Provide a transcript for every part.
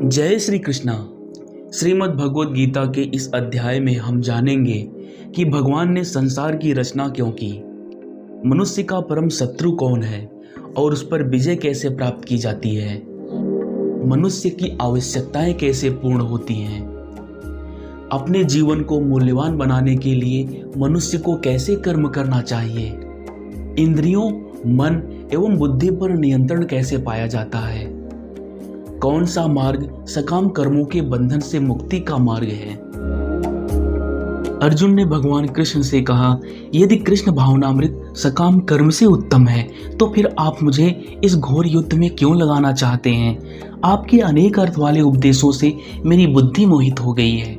जय श्री कृष्णा। श्रीमद् भगवद गीता के इस अध्याय में हम जानेंगे कि भगवान ने संसार की रचना क्यों की, मनुष्य का परम शत्रु कौन है और उस पर विजय कैसे प्राप्त की जाती है, मनुष्य की आवश्यकताएं कैसे पूर्ण होती हैं, अपने जीवन को मूल्यवान बनाने के लिए मनुष्य को कैसे कर्म करना चाहिए, इंद्रियों, मन एवं बुद्धि पर नियंत्रण कैसे पाया जाता है, कौन सा मार्ग सकाम कर्मों के बंधन से मुक्ति का मार्ग है। अर्जुन ने भगवान कृष्ण से कहा, यदि कृष्ण भावनामृत सकाम कर्म से उत्तम है तो फिर आप मुझे इस घोर युद्ध में क्यों लगाना चाहते हैं। आपके अनेक अर्थ वाले उपदेशों से मेरी बुद्धि मोहित हो गई है।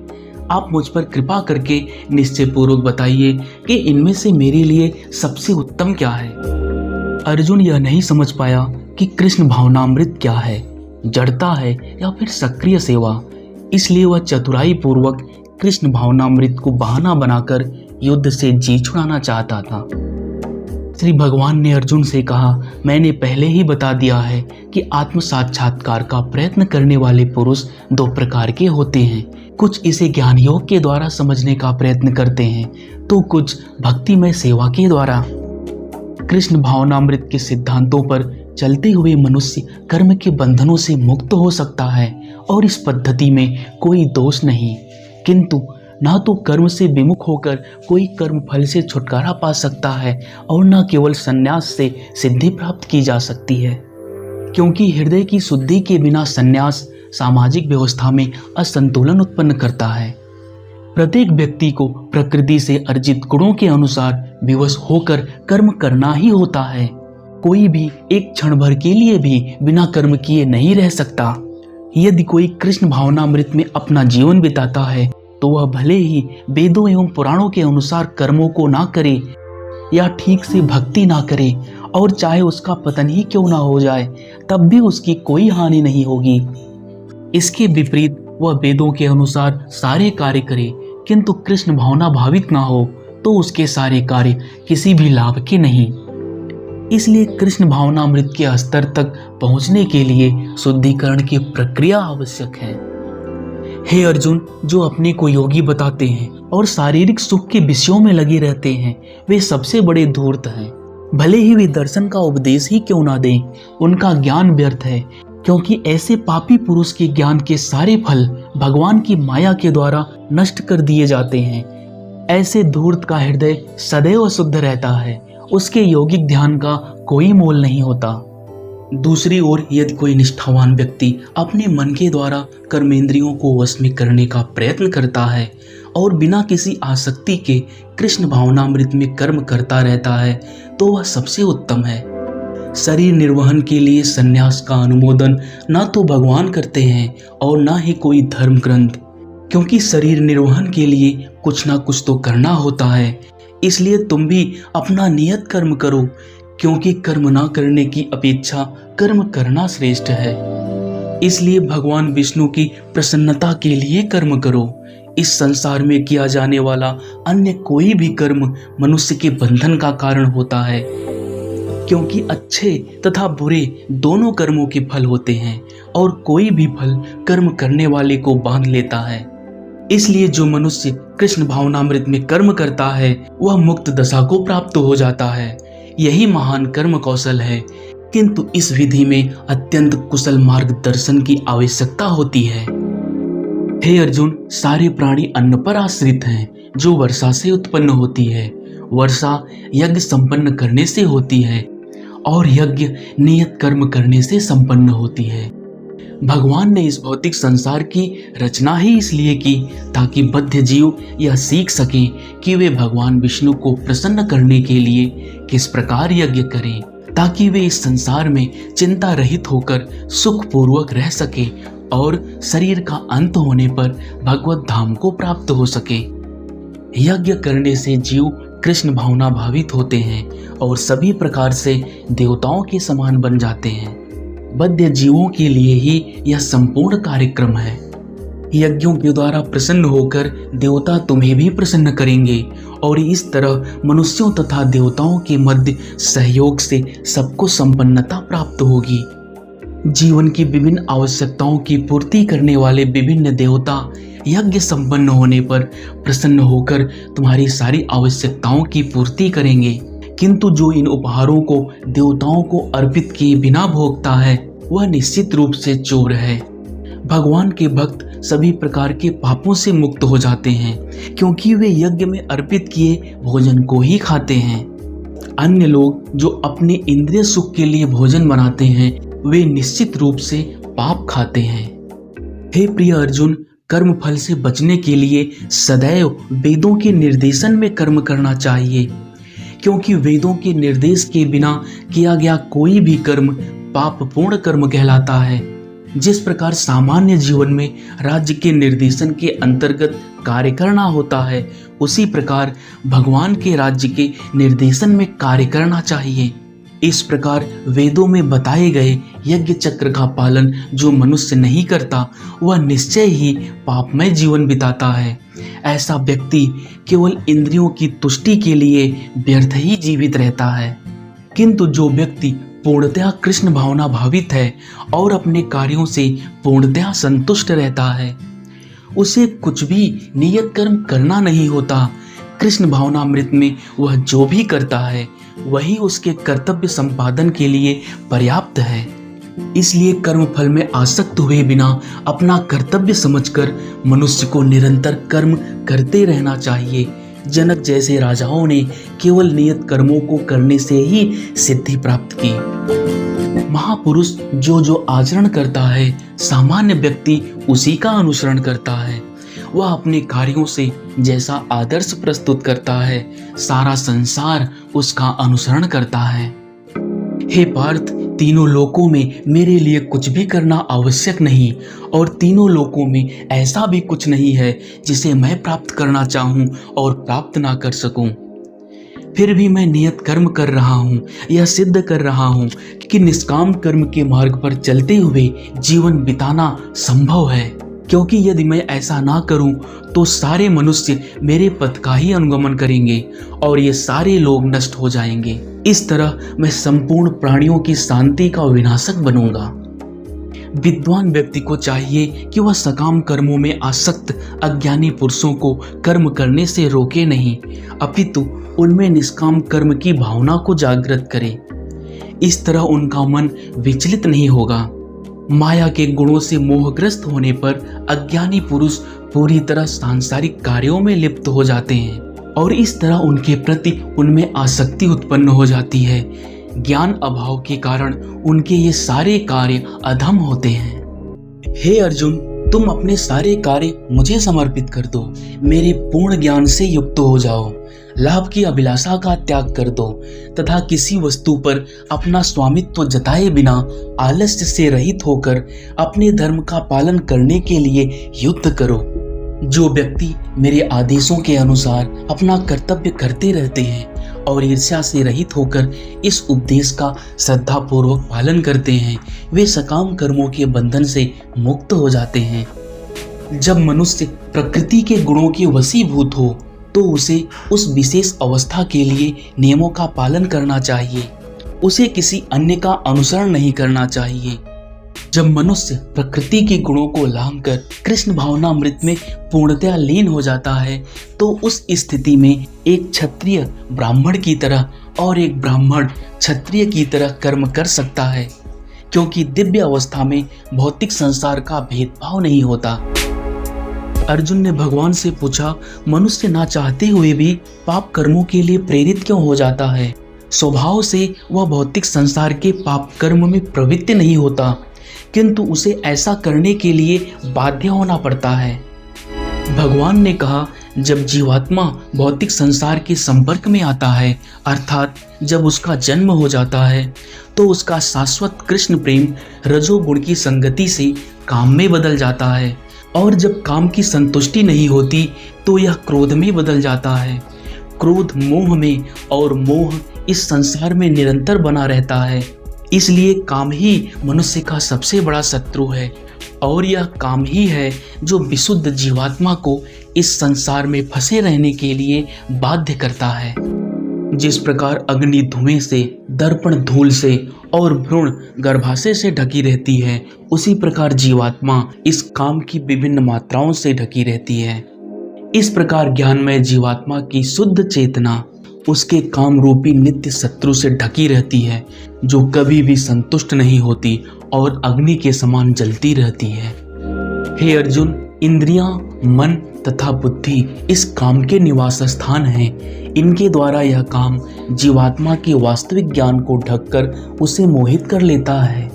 आप मुझ पर कृपा करके निश्चय पूर्वक बताइए कि इनमें से मेरे लिए सबसे उत्तम क्या है। अर्जुन यह नहीं समझ पाया कि कृष्ण भावनामृत क्या है, जड़ता है या फिर सक्रिय सेवा। इसलिए वह चतुराई पूर्वक कृष्ण भावनामृत को बहाना बनाकर युद्ध से जी छुड़ाना चाहता था। श्री भगवान ने अर्जुन से कहा, मैंने पहले ही बता दिया है कि आत्म साक्षात्कार का प्रयत्न करने वाले पुरुष दो प्रकार के होते हैं। कुछ इसे ज्ञान योग के द्वारा समझने का प्रयत्न करते हैं तो कुछ भक्तिमय सेवा के द्वारा। कृष्ण भावनामृत के सिद्धांतों पर चलते हुए मनुष्य कर्म के बंधनों से मुक्त हो सकता है और इस पद्धति में कोई दोष नहीं, किंतु ना तो कर्म से विमुख होकर कोई कर्म फल से छुटकारा पा सकता है और न केवल संन्यास से सिद्धि प्राप्त की जा सकती है, क्योंकि हृदय की शुद्धि के बिना संन्यास सामाजिक व्यवस्था में असंतुलन उत्पन्न करता है। प्रत्येक व्यक्ति को प्रकृति से अर्जित गुणों के अनुसार विवश होकर कर्म करना ही होता है। कोई भी एक क्षण भर के लिए भी बिना कर्म किए नहीं रह सकता। यदि कोई कृष्ण भावनामृत में अपना जीवन बिताता है तो वह भले ही वेदों एवं पुराणों के अनुसार कर्मों को ना करे या ठीक से भक्ति ना करे, और चाहे उसका पतन ही क्यों ना हो जाए तब भी उसकी कोई हानि नहीं होगी। इसके विपरीत वह वेदों के अनुसार सारे कार्य करे किंतु कृष्ण भावना भावित ना हो तो उसके सारे कार्य किसी भी लाभ के नहीं। इसलिए कृष्ण भावनामृत के स्तर तक पहुंचने के लिए शुद्धिकरण की प्रक्रिया आवश्यक है। हे अर्जुन, जो अपने को योगी बताते हैं और शारीरिक सुख के विषयों में लगे रहते हैं वे सबसे बड़े धूर्त हैं। भले ही वे दर्शन का उपदेश ही क्यों ना दें, उनका ज्ञान व्यर्थ है, क्योंकि ऐसे पापी पुरुष के ज्ञान के सारे फल भगवान की माया के द्वारा नष्ट कर दिए जाते हैं। ऐसे धूर्त का हृदय सदैव शुद्ध रहता है, उसके यौगिक ध्यान का कोई मोल नहीं होता। दूसरी ओर यदि कोई निष्ठावान व्यक्ति अपने मन के द्वारा कर्मेंद्रियों को वश में करने का प्रयत्न करता है और बिना किसी आसक्ति के कृष्ण भावनामृत में कर्म करता रहता है तो वह सबसे उत्तम है। शरीर निर्वहन के लिए संन्यास का अनुमोदन ना तो भगवान करते हैं और ना ही कोई धर्म ग्रंथ, क्योंकि शरीर निर्वहन के लिए कुछ ना कुछ तो करना होता है। इसलिए तुम भी अपना नियत कर्म करो, क्योंकि कर्म ना करने की अपेक्षा कर्म करना श्रेष्ठ है। इसलिए भगवान विष्णु की प्रसन्नता के लिए कर्म करो। इस संसार में किया जाने वाला अन्य कोई भी कर्म मनुष्य के बंधन का कारण होता है, क्योंकि अच्छे तथा बुरे दोनों कर्मों के फल होते हैं और कोई भी फल कर्म करने वाले को बांध लेता है। इसलिए जो मनुष्य कृष्ण भावनामृत में कर्म करता है वह मुक्त दशा को प्राप्त हो जाता है। यही महान कर्म कौशल है, किंतु इस विधि में अत्यंत कुशल मार्गदर्शन की आवश्यकता होती है। हे अर्जुन, सारे प्राणी अन्न पर आश्रित हैं जो वर्षा से उत्पन्न होती है। वर्षा यज्ञ संपन्न करने से होती है और यज्ञ नियत कर्म करने से संपन्न होती है। भगवान ने इस भौतिक संसार की रचना ही इसलिए की ताकि बद्ध जीव यह सीख सकें कि वे भगवान विष्णु को प्रसन्न करने के लिए किस प्रकार यज्ञ करें, ताकि वे इस संसार में चिंता रहित होकर सुख पूर्वक रह सके और शरीर का अंत होने पर भगवत धाम को प्राप्त हो सके। यज्ञ करने से जीव कृष्ण भावना भावित होते हैं और सभी प्रकार से देवताओं के समान बन जाते हैं। बद्ध जीवों के लिए ही यह संपूर्ण कार्यक्रम है। यज्ञों के द्वारा प्रसन्न होकर देवता तुम्हें भी प्रसन्न करेंगे और इस तरह मनुष्यों तथा देवताओं के मध्य सहयोग से सबको संपन्नता प्राप्त होगी। जीवन की विभिन्न आवश्यकताओं की पूर्ति करने वाले विभिन्न देवता यज्ञ संपन्न होने पर प्रसन्न होकर तुम्हारी सारी आवश्यकताओं की पूर्ति करेंगे। किंतु जो इन उपहारों को देवताओं को अर्पित किए बिना भोगता है वह निश्चित रूप से चोर है। भगवान के भक्त सभी प्रकार के पापों से मुक्त हो जाते हैं क्योंकि वे यज्ञ में अर्पित किए भोजन को ही खाते हैं। अन्य लोग जो अपने इंद्रिय सुख के लिए भोजन बनाते हैं वे निश्चित रूप से पाप खाते हैं। हे प्रिय अर्जुन, कर्म फल से बचने के लिए सदैव वेदों के निर्देशन में कर्म करना चाहिए, क्योंकि वेदों के निर्देश के बिना किया गया कोई भी कर्म पापपूर्ण कर्म कहलाता है। जिस प्रकार सामान्य जीवन में राज्य के निर्देशन के अंतर्गत कार्य करना होता है, उसी प्रकार भगवान के राज्य के निर्देशन में कार्य करना चाहिए। इस प्रकार वेदों में बताए गए यज्ञ चक्र का पालन जो मनुष्य नहीं करता वह निश्चय ही पापमय जीवन बिताता है। ऐसा व्यक्ति केवल इंद्रियों की तुष्टि के लिए व्यर्थ ही जीवित रहता है। किंतु जो व्यक्ति पूर्णतया कृष्ण भावना भावित है और अपने कार्यों से पूर्णतया संतुष्ट रहता है, उसे कुछ भी नियत कर्म करना नहीं होता। कृष्ण भावनामृत में वह जो भी करता है वही उसके कर्तव्य संपादन के लिए पर्याप्त है। इसलिए कर्म फल में आसक्त हुए बिना अपना कर्तव्य समझकर मनुष्य को निरंतर कर्म करते रहना चाहिए। जनक जैसे राजाओं ने केवल नियत कर्मों को करने से ही सिद्धि प्राप्त की। महापुरुष जो आचरण करता है सामान्य व्यक्ति उसी का अनुसरण करता है। वह अपने कार्यों से जैसा आदर्श प्रस्तुत करता है सारा संसार उसका अनुसरण करता है। हे पार्थ, तीनों लोकों में मेरे लिए कुछ भी करना आवश्यक नहीं और तीनों लोकों में ऐसा भी कुछ नहीं है जिसे मैं प्राप्त करना चाहूं और प्राप्त ना कर सकूं। फिर भी मैं नियत कर्म कर रहा हूं, यह सिद्ध कर रहा हूं कि निष्काम कर्म के मार्ग पर चलते हुए जीवन बिताना संभव है। क्योंकि यदि मैं ऐसा ना करूं तो सारे मनुष्य मेरे पथ का ही अनुगमन करेंगे और ये सारे लोग नष्ट हो जाएंगे। इस तरह मैं संपूर्ण प्राणियों की शांति का विनाशक बनूंगा। विद्वान व्यक्ति को चाहिए कि वह सकाम कर्मों में आसक्त अज्ञानी पुरुषों को कर्म करने से रोके नहीं, अपितु उनमें निष्काम कर्म की भावना को जागृत करे। इस तरह उनका मन विचलित नहीं होगा। माया के गुणों से मोहग्रस्त होने पर अज्ञानी पुरुष पूरी तरह सांसारिक कार्यों में लिप्त हो जाते हैं और इस तरह उनके प्रति उनमें आसक्ति उत्पन्न हो जाती है। ज्ञान अभाव के कारण उनके ये सारे कार्य अधम होते हैं। हे अर्जुन, तुम अपने सारे कार्य मुझे समर्पित कर दो, मेरे पूर्ण ज्ञान से युक्त हो जाओ, लाभ की अभिलाषा का त्याग कर दो तथा किसी वस्तु पर अपना स्वामित्व जताए बिना आलस्य से रहित होकर अपने धर्म का पालन करने के लिए युद्ध करो। जो व्यक्ति मेरे आदेशों के अनुसार अपना कर्तव्य करते रहते हैं और ईर्ष्या से रहित होकर इस उपदेश का श्रद्धापूर्वक पालन करते हैं, वे सकाम कर्मों के बंधन से मुक्त हो जाते हैं। जब मनुष्य प्रकृति के गुणों के वशीभूत हो तो उसे उस विशेष अवस्था के लिए नियमों का पालन करना चाहिए। उसे किसी अन्य का अनुसरण नहीं करना चाहिए। जब मनुष्य प्रकृति के गुणों को लांघकर कृष्ण भावनामृत में पूर्णतया लीन हो जाता है तो उस स्थिति में एक क्षत्रिय ब्राह्मण की तरह और एक ब्राह्मण क्षत्रिय की तरह कर्म कर सकता है, क्योंकि दिव्य अवस्था में भौतिक संसार का भेदभाव नहीं होता। अर्जुन ने भगवान से पूछा, मनुष्य ना चाहते हुए भी पाप कर्मों के लिए प्रेरित क्यों हो जाता है? स्वभाव से वह भौतिक संसार के पाप कर्म में प्रवृत्त नहीं होता, किंतु उसे ऐसा करने के लिए बाध्य होना पड़ता है। भगवान ने कहा, जब जीवात्मा भौतिक संसार के संपर्क में आता है, अर्थात जब उसका जन्म हो जाता है, तो उसका शाश्वत कृष्ण प्रेम रजोगुण की संगति से काम में बदल जाता है और जब काम की संतुष्टि नहीं होती तो यह क्रोध में बदल जाता है। क्रोध मोह में और मोह इस संसार में निरंतर बना रहता है। इसलिए काम ही मनुष्य का सबसे बड़ा शत्रु है और यह काम ही है जो विशुद्ध जीवात्मा को इस संसार में फंसे रहने के लिए बाध्य करता है। जिस प्रकार अग्नि धुएं से, दर्पण धूल से और भ्रूण गर्भाशय से ढकी रहती है, उसी प्रकार जीवात्मा इस काम की विभिन्न मात्राओं से ढकी रहती है। इस प्रकार ज्ञानमय जीवात्मा की शुद्ध चेतना उसके काम रूपी नित्य शत्रु से ढकी रहती है, जो कभी भी संतुष्ट नहीं होती और अग्नि के समान जलती रहती है। हे अर्जुन, इंद्रियां, मन तथा बुद्धि इस काम के निवास स्थान हैं। इनके द्वारा यह काम जीवात्मा के वास्तविक ज्ञान को ढककर उसे मोहित कर लेता है।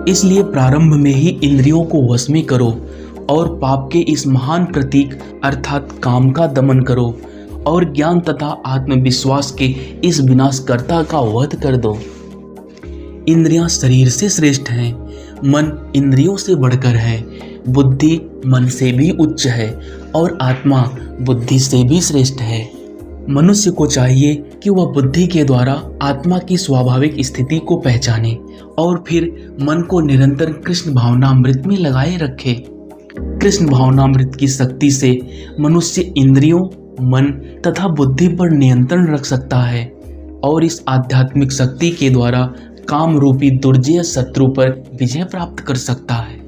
इसलिए प्रारंभ में ही इंद्रियों को वश में करो और पाप के इस महान प्रतीक अर्थात काम का दमन करो और ज्ञान तथा आत्मविश्वास के इस विनाशकर्ता का वध कर दो। इंद्रियां शरीर से श्रेष्ठ हैं, मन इंद्रियों से बढ़कर है, बुद्धि मन से भी उच्च है और आत्मा बुद्धि से भी श्रेष्ठ है। मनुष्य को चाहिए कि वह बुद्धि के द्वारा आत्मा की स्वाभाविक स्थिति को पहचाने और फिर मन को निरंतर कृष्ण भावनामृत में लगाए रखे। कृष्ण भावनामृत की शक्ति से मनुष्य इंद्रियों, मन तथा बुद्धि पर नियंत्रण रख सकता है और इस आध्यात्मिक शक्ति के द्वारा काम रूपी दुर्जय शत्रु पर विजय प्राप्त कर सकता है।